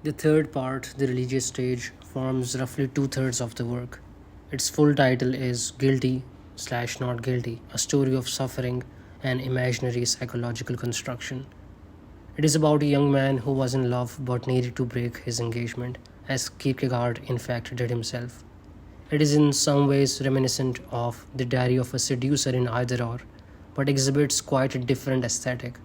The third part, the religious stage, forms roughly two-thirds of the work. Its full title is Guilty slash Not Guilty, a story of suffering and imaginary psychological construction. It is about a young man who was in love but needed to break his engagement, as Kierkegaard in fact did himself. It is in some ways reminiscent of the diary of a seducer in either or, but exhibits quite a different aesthetic.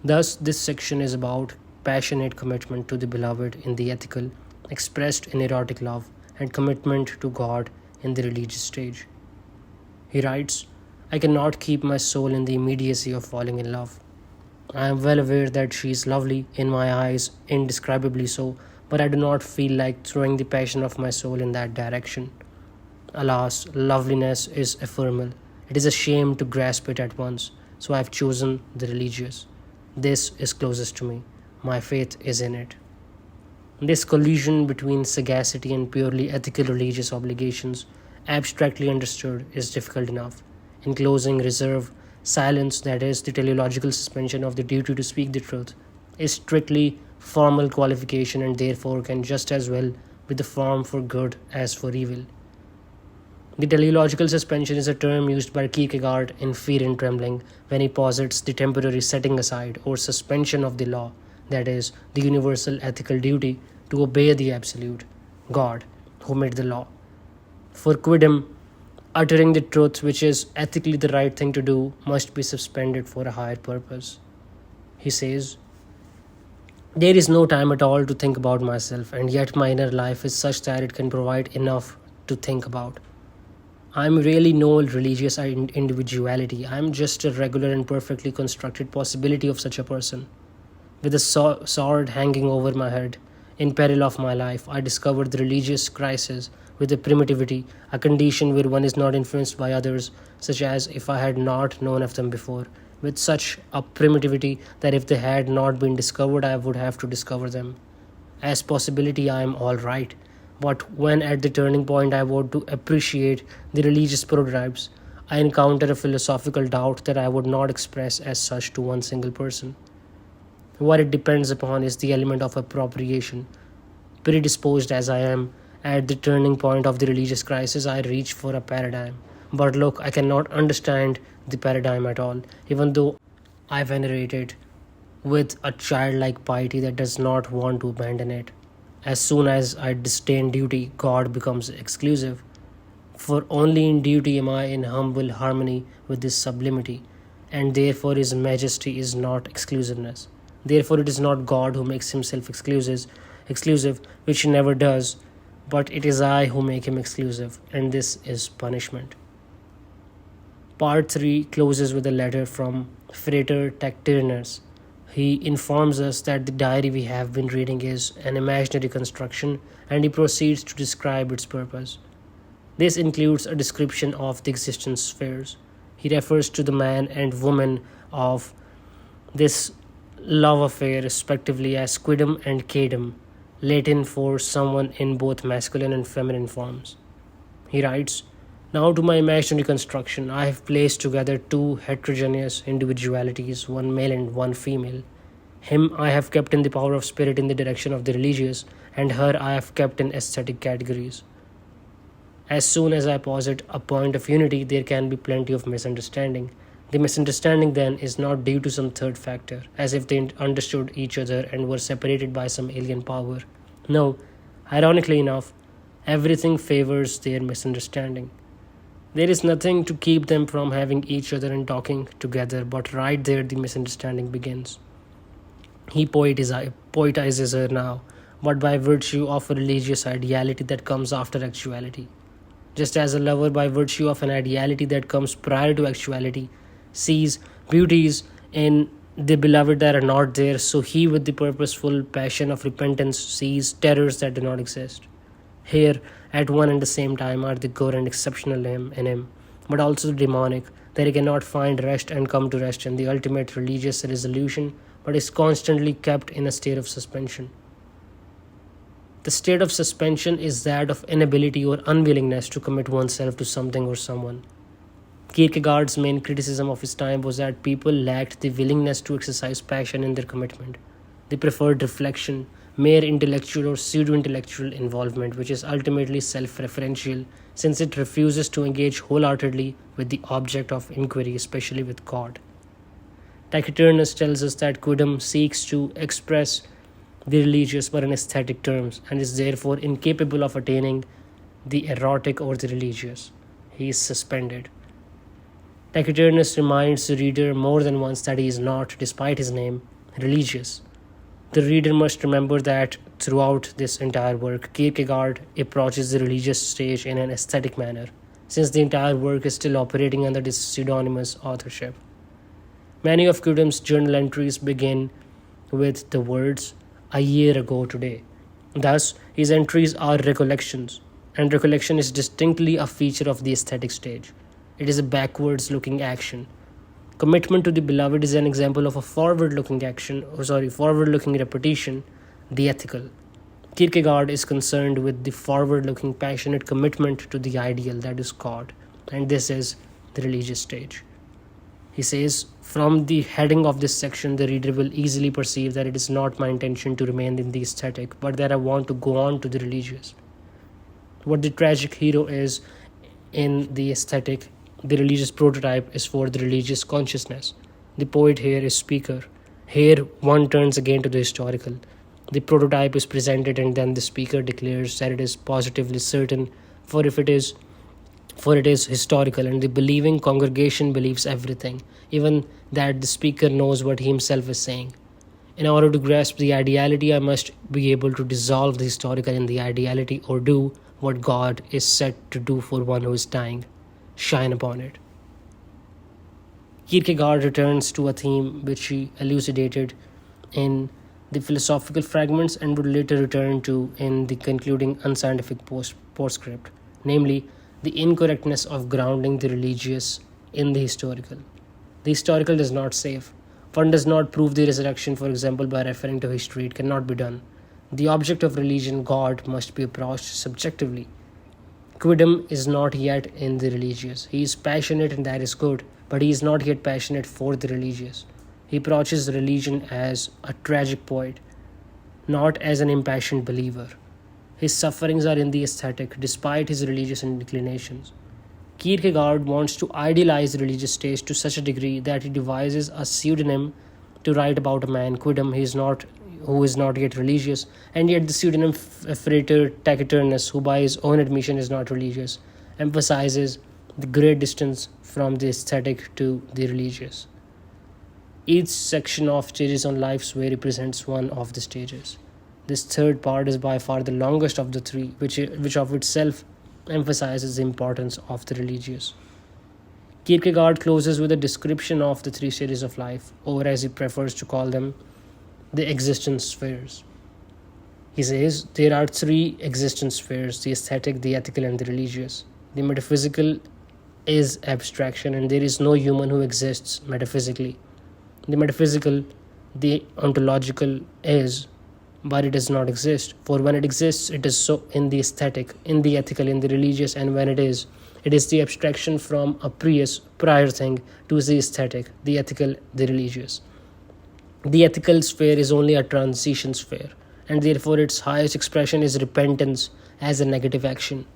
Thus, this section is about passionate commitment to the beloved in the ethical, expressed in erotic love, and commitment to God in the religious stage. He writes, I cannot keep my soul in the immediacy of falling in love. I am well aware that she is lovely, in my eyes, indescribably so, but I do not feel like throwing the passion of my soul in that direction. Alas, loveliness is ephemeral. It is a shame to grasp it at once, so I have chosen the religious. This is closest to me. My faith is in it. This collision between sagacity and purely ethical religious obligations, abstractly understood, is difficult enough. In closing, reserve, silence, that is, the teleological suspension of the duty to speak the truth, is strictly formal qualification and therefore can just as well be the form for good as for evil. The teleological suspension is a term used by Kierkegaard in Fear and Trembling when he posits the temporary setting aside or suspension of the law, that is, the universal ethical duty to obey the absolute, God, who made the law. For quidem, uttering the truth which is ethically the right thing to do must be suspended for a higher purpose. He says, there is no time at all to think about myself, and yet my inner life is such that it can provide enough to think about. I am really no religious individuality. I am just a regular and perfectly constructed possibility of such a person. With a sword hanging over my head, in peril of my life, I discovered the religious crisis with a primitivity, a condition where one is not influenced by others, such as if I had not known of them before, with such a primitivity that if they had not been discovered, I would have to discover them. As possibility, I am all right. But when at the turning point I want to appreciate the religious prototypes, I encounter a philosophical doubt that I would not express as such to one single person. What it depends upon is the element of appropriation. Predisposed as I am, at the turning point of the religious crisis, I reach for a paradigm. But look, I cannot understand the paradigm at all, even though I venerate it with a childlike piety that does not want to abandon it. As soon as I disdain duty, God becomes exclusive. For only in duty am I in humble harmony with this sublimity, and therefore his majesty is not exclusiveness. Therefore it is not God who makes himself exclusive, which he never does, but it is I who make him exclusive, and this is punishment. Part 3 closes with a letter from Frater Tacturnus. He informs us that the diary we have been reading is an imaginary construction, and he proceeds to describe its purpose. This includes a description of the existence spheres. He refers to the man and woman of this love affair respectively as quidem and cadem, Latin for someone in both masculine and feminine forms. He writes, now to my imaginary construction, I have placed together two heterogeneous individualities, one male and one female. Him I have kept in the power of spirit in the direction of the religious, and her I have kept in aesthetic categories. As soon as I posit a point of unity, there can be plenty of misunderstanding. The misunderstanding then is not due to some third factor, as if they understood each other and were separated by some alien power. No, ironically enough, everything favors their misunderstanding. There is nothing to keep them from having each other and talking together, but right there the misunderstanding begins. He poetizes her now, but by virtue of a religious ideality that comes after actuality. Just as a lover, by virtue of an ideality that comes prior to actuality, sees beauties in the beloved that are not there, so he, with the purposeful passion of repentance, sees terrors that do not exist. Here, at one and the same time, are the good and exceptional in him, but also the demonic, that he cannot find rest and come to rest in the ultimate religious resolution, but is constantly kept in a state of suspension. The state of suspension is that of inability or unwillingness to commit oneself to something or someone. Kierkegaard's main criticism of his time was that people lacked the willingness to exercise passion in their commitment. They preferred reflection, mere intellectual or pseudo-intellectual involvement, which is ultimately self-referential, since it refuses to engage wholeheartedly with the object of inquiry, especially with God. Taciturnus tells us that quidam seeks to express the religious but in aesthetic terms, and is therefore incapable of attaining the erotic or the religious. He is suspended. Taciturnus reminds the reader more than once that he is not, despite his name, religious. The reader must remember that throughout this entire work, Kierkegaard approaches the religious stage in an aesthetic manner, since the entire work is still operating under this pseudonymous authorship. Many of Quidam's journal entries begin with the words, "a year ago today." Thus, his entries are recollections, and recollection is distinctly a feature of the aesthetic stage. It is a backwards looking action. Commitment to the beloved is an example of a forward looking repetition, the ethical. Kierkegaard is concerned with the forward looking passionate commitment to the ideal, that is God, and this is the religious stage. He says, from the heading of this section, the reader will easily perceive that it is not my intention to remain in the aesthetic, but that I want to go on to the religious. What the tragic hero is in the aesthetic, the religious prototype is for the religious consciousness. The poet here is speaker. Here one turns again to the historical. The prototype is presented and then the speaker declares that it is positively certain, for it is historical, and the believing congregation believes everything, even that the speaker knows what he himself is saying. In order to grasp the ideality, I must be able to dissolve the historical in the ideality, or do what God is set to do for one who is dying: shine upon it. Kierkegaard returns to a theme which he elucidated in the philosophical fragments and would later return to in the concluding unscientific postscript, namely the incorrectness of grounding the religious in the historical. The historical does not save. One does not prove the resurrection, for example, by referring to history. It cannot be done. The object of religion, God, must be approached subjectively. Quidam is not yet in the religious. He is passionate, and that is good, but he is not yet passionate for the religious. He approaches religion as a tragic poet, not as an impassioned believer. His sufferings are in the aesthetic, despite his religious inclinations. Kierkegaard wants to idealize the religious stage to such a degree that he devises a pseudonym to write about a man, Quidam, who is not yet religious, and yet the pseudonym Frater Taciturnus, who by his own admission is not religious, emphasizes the great distance from the aesthetic to the religious. Each section of Stages on Life's Way represents one of the stages. This third part is by far the longest of the three, which of itself emphasizes the importance of the religious. Kierkegaard closes with a description of the three stages of life, or as he prefers to call them, the existence spheres. He says there are three existence spheres: the aesthetic, the ethical, and the religious. The metaphysical is abstraction, and there is no human who exists metaphysically. The metaphysical, the ontological is, but it does not exist. For when it exists, it is so in the aesthetic, in the ethical, in the religious, and when it is the abstraction from a prior thing to the aesthetic, the ethical, the religious. The ethical sphere is only a transition sphere, and therefore its highest expression is repentance as a negative action.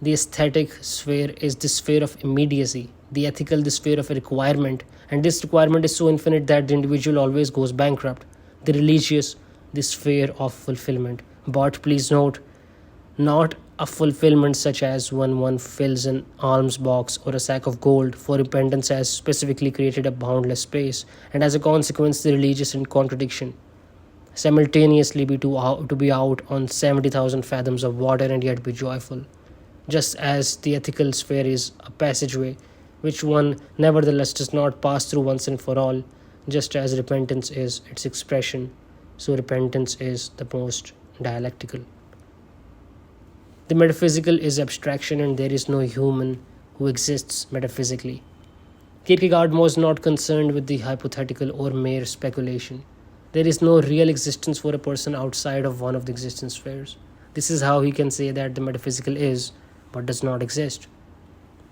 The aesthetic sphere is the sphere of immediacy, the ethical the sphere of a requirement, and this requirement is so infinite that the individual always goes bankrupt. The religious, the sphere of fulfillment. But please note, not a fulfillment such as when one fills an alms box or a sack of gold, for repentance has specifically created a boundless space, and as a consequence the religious in contradiction. Simultaneously to be out on 70,000 fathoms of water and yet be joyful. Just as the ethical sphere is a passageway which one nevertheless does not pass through once and for all, just as repentance is its expression, so repentance is the most dialectical. The metaphysical is abstraction, and there is no human who exists metaphysically. Kierkegaard was not concerned with the hypothetical or mere speculation. There is no real existence for a person outside of one of the existence spheres. This is how he can say that the metaphysical is, but does not exist.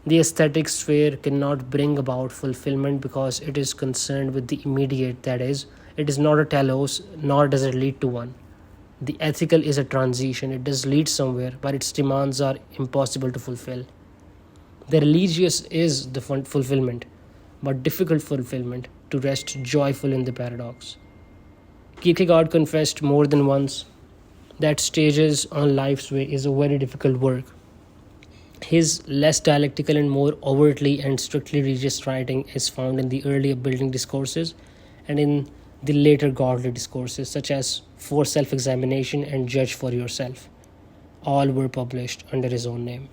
The aesthetic sphere cannot bring about fulfillment because it is concerned with the immediate, that is, it is not a telos, nor does it lead to one. The ethical is a transition, it does lead somewhere, but its demands are impossible to fulfill. The religious is the fulfillment, but difficult fulfillment, to rest joyful in the paradox. Kierkegaard confessed more than once that stages on life's way is a very difficult work. His less dialectical and more overtly and strictly religious writing is found in the early upbuilding discourses and in the later godly discourses, such as For Self Examination and Judge for Yourself. All were published under his own name.